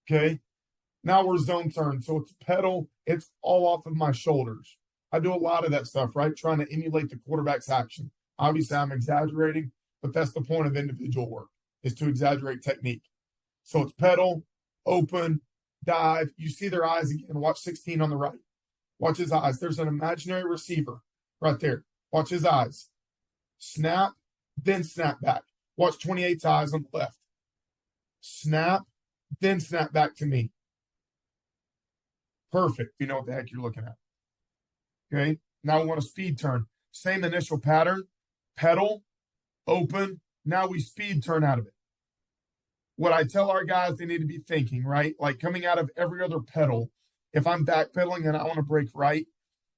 Okay. Now we're zone turn. So it's pedal. It's all off of my shoulders. I do a lot of that stuff, right? Trying to emulate the quarterback's action. Obviously, I'm exaggerating, but that's the point of individual work, is to exaggerate technique. So it's pedal, open, dive. You see their eyes again. Watch 16 on the right. Watch his eyes. There's an imaginary receiver right there. Watch his eyes. Snap, then snap back. Watch 28's eyes on the left. Snap, then snap back to me. Perfect. You know what the heck you're looking at. Okay. Now we want a speed turn. Same initial pattern. Pedal, open. Now we speed turn out of it. What I tell our guys they need to be thinking, right? Like coming out of every other pedal, if I'm backpedaling and I want to break right,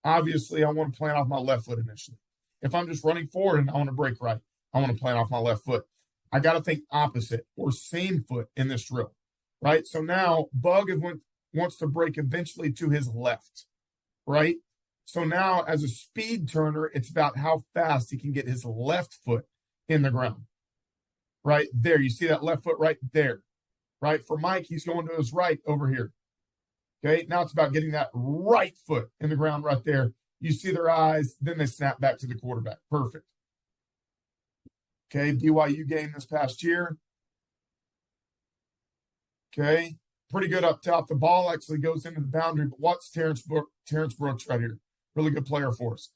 obviously I want to plant off my left foot initially. If I'm just running forward and I want to break right, I want to plant off my left foot. I got to think opposite or same foot in this drill, right? So now Bug wants to break eventually to his left, right? So now as a speed turner, it's about how fast he can get his left foot in the ground. Right there. You see that left foot right there, right? For Mike, he's going to his right over here. Okay. Now it's about getting that right foot in the ground right there. You see their eyes, then they snap back to the quarterback. Perfect. Okay. BYU game this past year. Okay. Pretty good up top. The ball actually goes into the boundary, but watch Terrence Brooks right here. Really good player for us.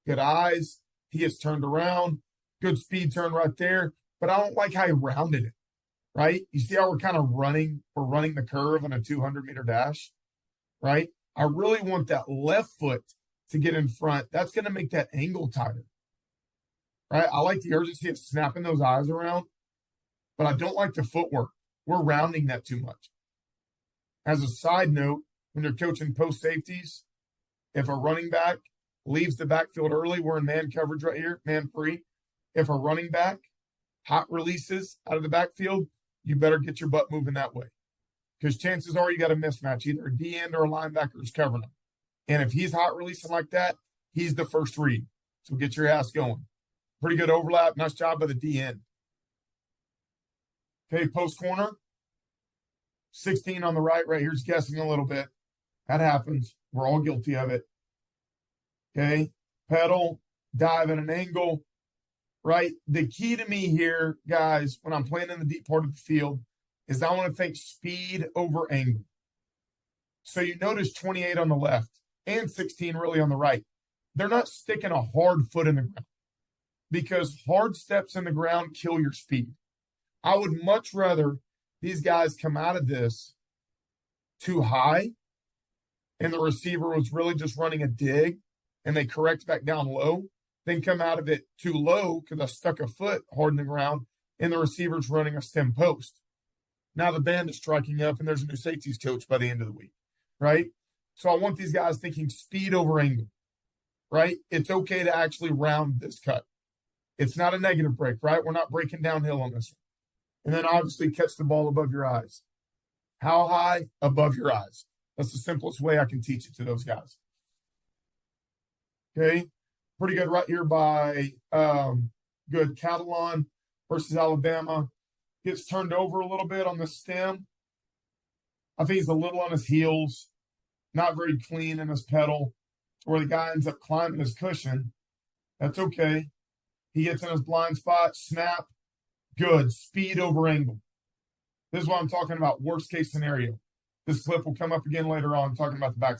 Good eyes. He is turned around. Good speed turn right there. But I don't like how he rounded it, right? You see how we're kind of running the curve on a 200-meter dash, right? I really want that left foot to get in front. That's going to make that angle tighter, right? I like the urgency of snapping those eyes around, but I don't like the footwork. We're rounding that too much. As a side note, when you're coaching post safeties, if a running back leaves the backfield early, we're in man coverage right here, man free. If a running back hot releases out of the backfield, you better get your butt moving that way. Because chances are you got a mismatch. Either a D end or a linebacker is covering him. And if he's hot releasing like that, he's the first read. So get your ass going. Pretty good overlap. Nice job by the D end. Okay, post corner. 16 on the right here's guessing a little bit. That happens. We're all guilty of it. Okay, pedal, dive at an angle. Right? The key to me here, guys, when I'm playing in the deep part of the field, is I want to think speed over angle. So you notice 28 on the left and 16 really on the right. They're not sticking a hard foot in the ground because hard steps in the ground kill your speed. I would much rather these guys come out of this too high and the receiver was really just running a dig and they correct back down low, then come out of it too low because I stuck a foot hard in the ground and the receiver's running a stem post. Now the band is striking up and there's a new safeties coach by the end of the week, right? So I want these guys thinking speed over angle, right? It's okay to actually round this cut. It's not a negative break, right? We're not breaking downhill on this one. And then obviously catch the ball above your eyes. How high? Above your eyes. That's the simplest way I can teach it to those guys. Okay. Pretty good right here by good Catalan versus Alabama. Gets turned over a little bit on the stem. I think he's a little on his heels. Not very clean in his pedal. Where the guy ends up climbing his cushion. That's okay. He gets in his blind spot. Snap. Good. Speed over angle. This is what I'm talking about. Worst case scenario. This clip will come up again later on talking about the back.